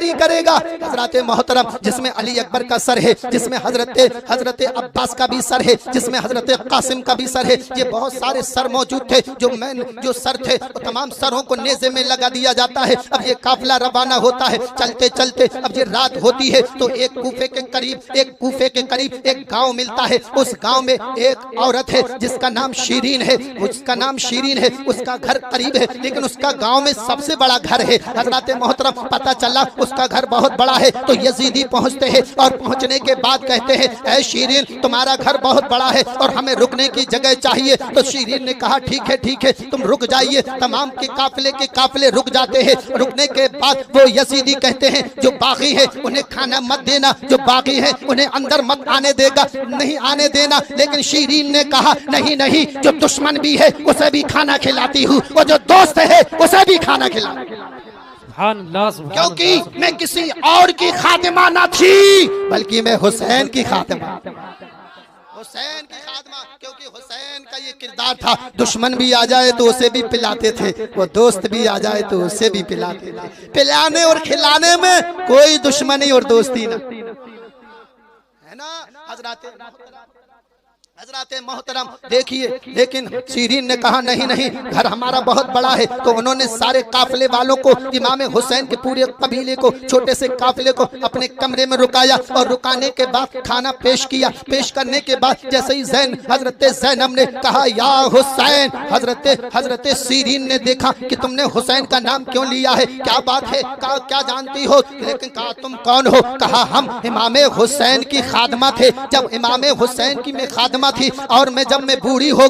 रहबरी करेगा। हजरत मोहतरम जिसमें अली अकबर का सर है, जिसमें हजरत अब्बास का भी सर है, जिसमें हजरत कासिम का भी सर है, ये बहुत सारे सर मौजूद थे। जो सर थे वो तमाम सरों को नेज़े में लगा दिया जाता है। अब ये काफिला रवाना होता है, चलते चलते अब ये रात होती है तो एक कूफे के करीब एक गांव मिलता है। उस गांव में एक औरत है जिसका नाम शीरीन है, उसका घर करीब है, लेकिन उसका गांव में सबसे बड़ा घर है। हजरत मोहतरम पता चला उसका घर बहुत बड़ा है तो यजीदी पहुंचते हैं और पहुंचने के बाद कहते हैं, ऐ शीरीन तुम्हारा घर बहुत बड़ा है और हमें रुकने की जगह चाहिए। तो शीरीन ने कहा ठीक है तुम रुक जाइए। तमाम के काफिले रुक जाते हैं। रुकने के बाद वो यजीदी कहते हैं जो बागी है उन्हें खाना मत देना, जो बागी है उन्हें अंदर मत आने देना। लेकिन शीरीन ने कहा नहीं, जो दुश्मन भी है उसे भी खाना खिलाती हूँ और जो दोस्त है उसे भी खाना खिलाती हूँ, क्योंकि मैं किसी और की खातिमा ना थी बल्कि मैं हुसैन की खातिमा, क्योंकि हुसैन का ये किरदार था। दुश्मन भी आ जाए तो उसे भी पिलाते थे, वो दोस्त भी आ जाए तो उसे भी पिलाते थे। पिलाने और खिलाने में कोई दुश्मनी और दोस्ती ना, है ना हजरत मोहतरम देखिए। लेकिन शीरीन ने कहा नहीं, घर हमारा बहुत बड़ा है। तो उन्होंने सारे काफिले वालों को, इमाम हुसैन के पूरे कबीले को, छोटे से काफिले को अपने कमरे में रुकाया और रुकाने के बाद खाना पेश किया। पेश करने के बाद जैसे ही हजरत ज़ैनब ने कहा या हुसैन, हजरत शीरीन ने देखा कि तुमने हुसैन का नाम क्यों लिया है, क्या बात है, कहा क्या जानती हो। लेकिन कहा तुम कौन हो। कहा हम इमाम हुसैन की खादमा थे। जब इमाम हुसैन की मैं खादमा थी और जब मैं बूढ़ी हो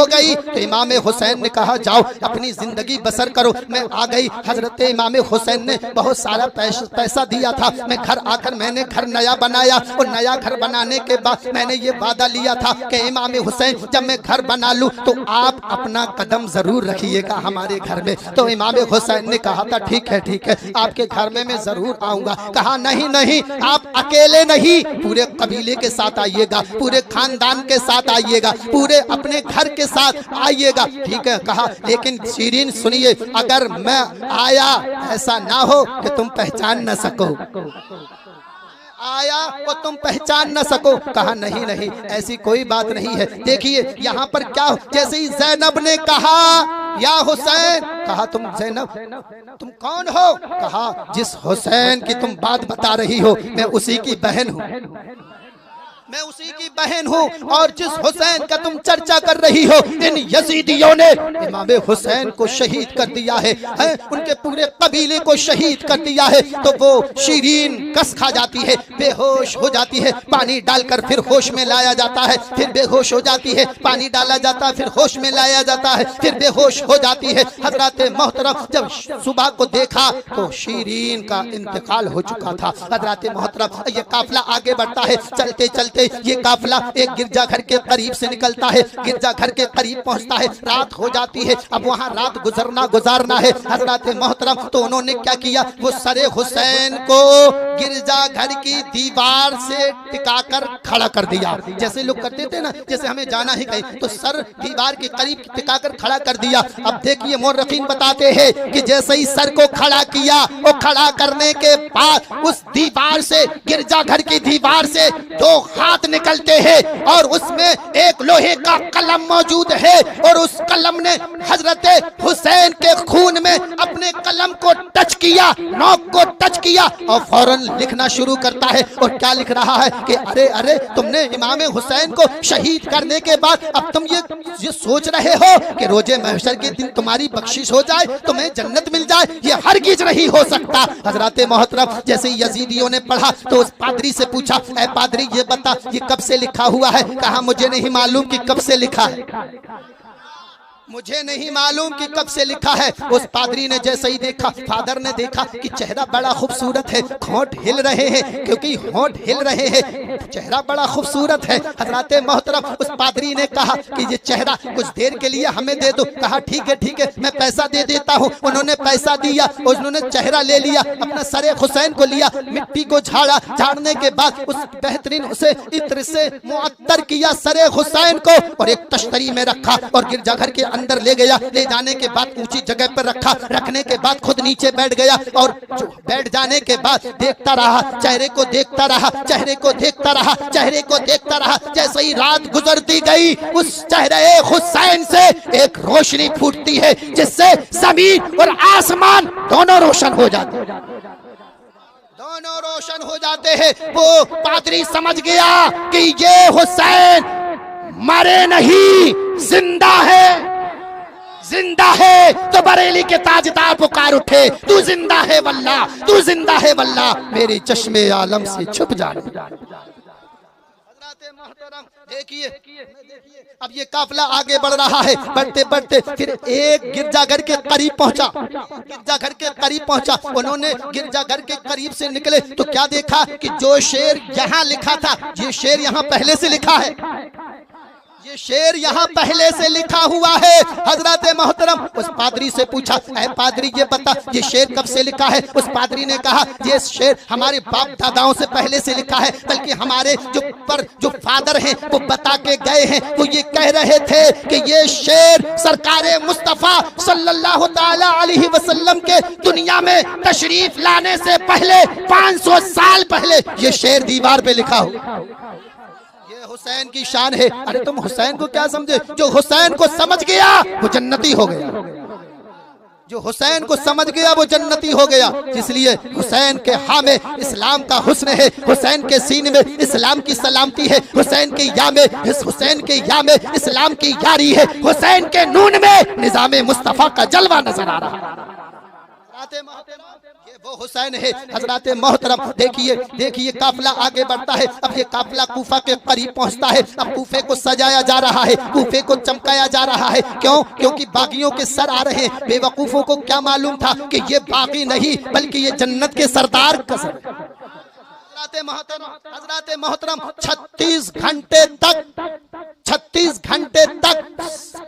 गई तो इमाम हुसैन ने कहा जाओ अपनी जिंदगी बसर करो। मैं आ गई। हजरत इमाम हुसैन ने बहुत सारा पैसा दिया था। मैं घर आकर मैंने घर नया बनाया और नया घर बनाने के बाद मैंने ये वादा लिया था कि इमाम हुसैन जब मैं घर बना लूं तो आप अपना कदम जरूर रखिएगा हमारे घर में। तो इमाम हुसैन ने कहा था ठीक है आपके घर में मैं जरूर आऊंगा। कहा नहीं, आप अकेले नहीं, पूरे कबीले के साथ आइएगा, पूरे खानदान के साथ आइएगा, पूरे अपने घर के साथ आइएगा। ठीक है कहा। लेकिन शीरीन सुनिए, अगर मैं आया ऐसा ना हो कि तुम पहचान न सको। कहा नहीं, ऐसी कोई बात नहीं है। देखिए यहाँ पर क्या, जैसे ही ज़ैनब ने कहा या हुसैन, कहा तुम ज़ैनब तुम कौन हो। कहा जिस हुसैन की तुम बात बता रही हो मैं उसी की बहन हूँ और जिस हुसैन का तुम चर्चा कर रही हो इन यजीदियों ने इमाम हुसैन को शहीद कर दिया है, उनके पूरे कबीले को शहीद कर दिया है। तो वो शीरीन कस खा जाती है, बेहोश हो जाती है। पानी डालकर फिर होश में लाया जाता है, फिर बेहोश हो जाती है। पानी डाला जाता है, फिर होश में लाया जाता है, फिर बेहोश हो जाती है। हजरत मोहतरम जब सुबह को देखा तो शीरीन का इंतकाल हो चुका था। हजरत मोहतरम ये काफिला आगे बढ़ता है। चलते चलते ये काफिला एक गिरजाघर के करीब से निकलता है, गिरजाघर के करीब पहुंचता है। रात हो जाती है। अब वहां रात गुजारना है हजरत मोहतरम। तो उन्होंने क्या किया, वो सरे हुसैन को गिरजाघर की दीवार से टिकाकर खड़ा कर दिया। जैसे लोग करते थे ना, जैसे हमें जाना ही कहीं तो सर दीवार के करीब टिकाकर खड़ा कर दिया। अब देखिए मोर्रखीन बताते हैं कि जैसे ही सर को खड़ा किया, वो खड़ा करने के बाद उस दीवार से, गिरजाघर की दीवार से दो हाथ निकलते हैं और उसमें एक लोहे का कलम मौजूद है और उस कलम ने हजरत हुसैन के खून में अपने कलम को टच किया, नोक को टच किया और फौरन लिखना शुरू करता है। और क्या लिख रहा है कि अरे तुमने इमाम हुसैन को शहीद करने के बाद अब तुम ये सोच रहे हो कि रोजे महशर के दिन तुम्हारी बख्शिश हो जाए, तुम्हें जन्नत मिल जाए, ये हरगिज नहीं हो सकता। हजरत मोहतरम जैसे यजीदियों ने पढ़ा तो उस पादरी से पूछा, ऐ पादरी ये बता ये कब से लिखा हुआ है। कहा मुझे नहीं मालूम कि कब से लिखा है, मुझे नहीं मालूम कि कब से लिखा है। उस पादरी ने जैसे ही देखा, फादर ने देखा कि चेहरा बड़ा खूबसूरत है, होंठ हिल रहे हैं, क्योंकि होंठ हिल रहे हैं चेहरा बड़ा खूबसूरत है। हजरत मोहतरम उस पादरी ने कहा कि ये चेहरा कुछ देर के लिए हमें दे दो। कहा ठीक है मैं पैसा दे देता हूँ। उन्होंने पैसा दिया, उन्होंने चेहरा ले लिया, अपना सरे हुसैन को लिया, मिट्टी को झाड़ा, झाड़ने के बाद उस बेहतरीन उसे इत्र से मुअत्तर किया सरे हुसैन को और एक तश्तरी में रखा और गिरजाघर के अंदर ले गया। ले जाने के बाद ऊंची जगह पर रखा, रखने के बाद खुद नीचे बैठ गया और बैठ जाने के बाद देखता रहा, चेहरे को देखता रहा, चेहरे को देखता रहा, चेहरे को देखता रहा। जैसे ही रात गुजरती गई उस चेहरे हुसैन से एक रोशनी फूटती है जिससे जमीन और आसमान दोनों रोशन हो जाते हैं, दोनों रोशन हो जाते हैं। वो पादरी समझ गया कि ये हुसैन मरे नहीं, जिंदा है। जिंदा है तो बरेली के ताजदार पुकार उठे, तू जिंदा है वल्लाह, तू जिंदा है वल्लाह, मेरे चश्मे आलम से छुप जाने। देखिए अब ये काफिला आगे बढ़ रहा है, बढ़ते बढ़ते फिर एक गिरजाघर के करीब पहुंचा, गिरजाघर के करीब पहुंचा। उन्होंने गिरजाघर के करीब से निकले तो क्या देखा कि जो शेर यहाँ लिखा था, ये शेर यहाँ पहले से लिखा है, ये शेर यहाँ पहले से लिखा हुआ है। हजरत मोहतरम उस पादरी से पूछा, ऐ पादरी ये बता ये शेर कब से लिखा है? उस पादरी ने कहा ये शेर हमारे बाप दादाओं से पहले से लिखा है, बल्कि हमारे जो फादर हैं वो बता के गए हैं। वो ये कह रहे थे कि ये शेर सरकारे मुस्तफा सल्लल्लाहु ताला अलैहि वसल्लम के दुनिया में तशरीफ लाने से पहले 500 साल पहले ये शेर दीवार पे लिखा हो। हुसैन की शान है। अरे तुम हुसैन को क्या समझे? जो हुसैन को समझ गया वो जन्नती हो गया, जो हुसैन को समझ गया वो जन्नती हो गया। इसलिए हुसैन के हाँ में इस्लाम का हुस्न है, हुसैन के सीने में इस्लाम की सलामती है, हुसैन के या में इस्लाम की यारी है, हुसैन के नून में निजामे मुस्तफा का जलवा नजर आ रहा है। ये वो हुसैन है। हजरत मोहतरम देखिए काफिला आगे बढ़ता है। अब ये काफिला कूफा के करीब पहुंचता है। अब कूफे को सजाया जा रहा है, कूफे को चमकाया जा रहा है। क्यों? क्योंकि बागियों के सर आ रहे हैं। बेवकूफों को क्या मालूम था कि ये बागी नहीं बल्कि ये जन्नत के सरदार का सर। हजरत मोहतरम 36 घंटे तक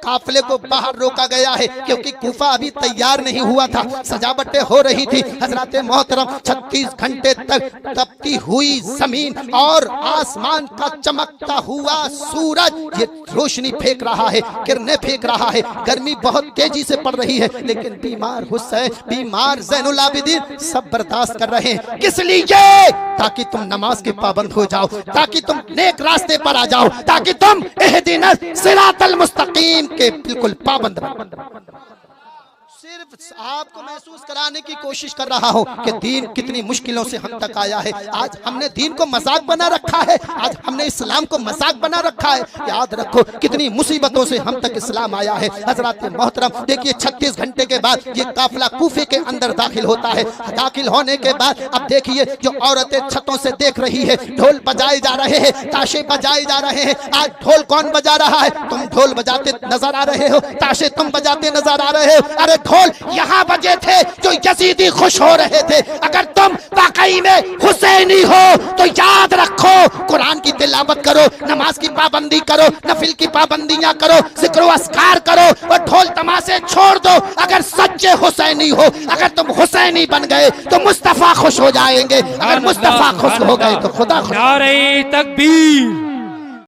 काफिले को बाहर रोका गया है क्योंकि कूफा अभी तैयार नहीं हुआ था, सजावटें हो रही थी। हजरत मोहतरम 36 घंटे तक तपती हुई जमीन और आसमान का चमकता हुआ सूरज ये रोशनी फेंक रहा है, किरणें फेंक रहा है। गर्मी बहुत तेजी से पड़ रही है लेकिन बीमार हुसैन, बीमार ज़ैनुल आबिदीन सब बर्दाश्त कर रहे हैं। किस लिए? ताकि तुम नमाज के पाबंद हो जाओ, ताकि तुम नेक रास्ते पर आ जाओ, ताकि तुम इहदिनस सिरातल मुस्तकीम के बिल्कुल पाबंद बनो। सिर्फ आपको महसूस कराने की कोशिश कर रहा हूँ कि दीन कितनी मुश्किलों से हम तक आया है। आज हमने दीन को मजाक बना रखा है, आज हमने इस्लाम को मजाक बना रखा है। याद रखो कितनी मुसीबतों से हम तक इस्लाम आया है। हजरत मोहतरम देखिए 36 घंटे के बाद ये काफिला कूफे के अंदर दाखिल होता है। दाखिल होने के बाद अब देखिए जो औरतें छतों से देख रही है, ढोल बजाए जा रहे हैं, ताशे बजाए जा रहे हैं। आज ढोल कौन बजा रहा है? तुम ढोल बजाते नजर आ रहे हो, ताशे तुम बजाते नजर आ रहे हो। अरे ढोल यहाँ बजे थे जो यजीदी खुश हो रहे थे। अगर तुम वाकई में हुसैनी हो तो याद रखो, कुरान की तिलावत करो, नमाज की पाबंदी करो, नफिल की पाबंदियां करो, जिक्र अस्कार करो और ढोल तमाशे छोड़ दो। अगर सच्चे हुसैनी हो, अगर तुम हुसैनी बन गए तो मुस्तफा खुश हो जाएंगे, अगर मुस्तफा खुश हो गए तो खुदा खुश। नारे तकबीर।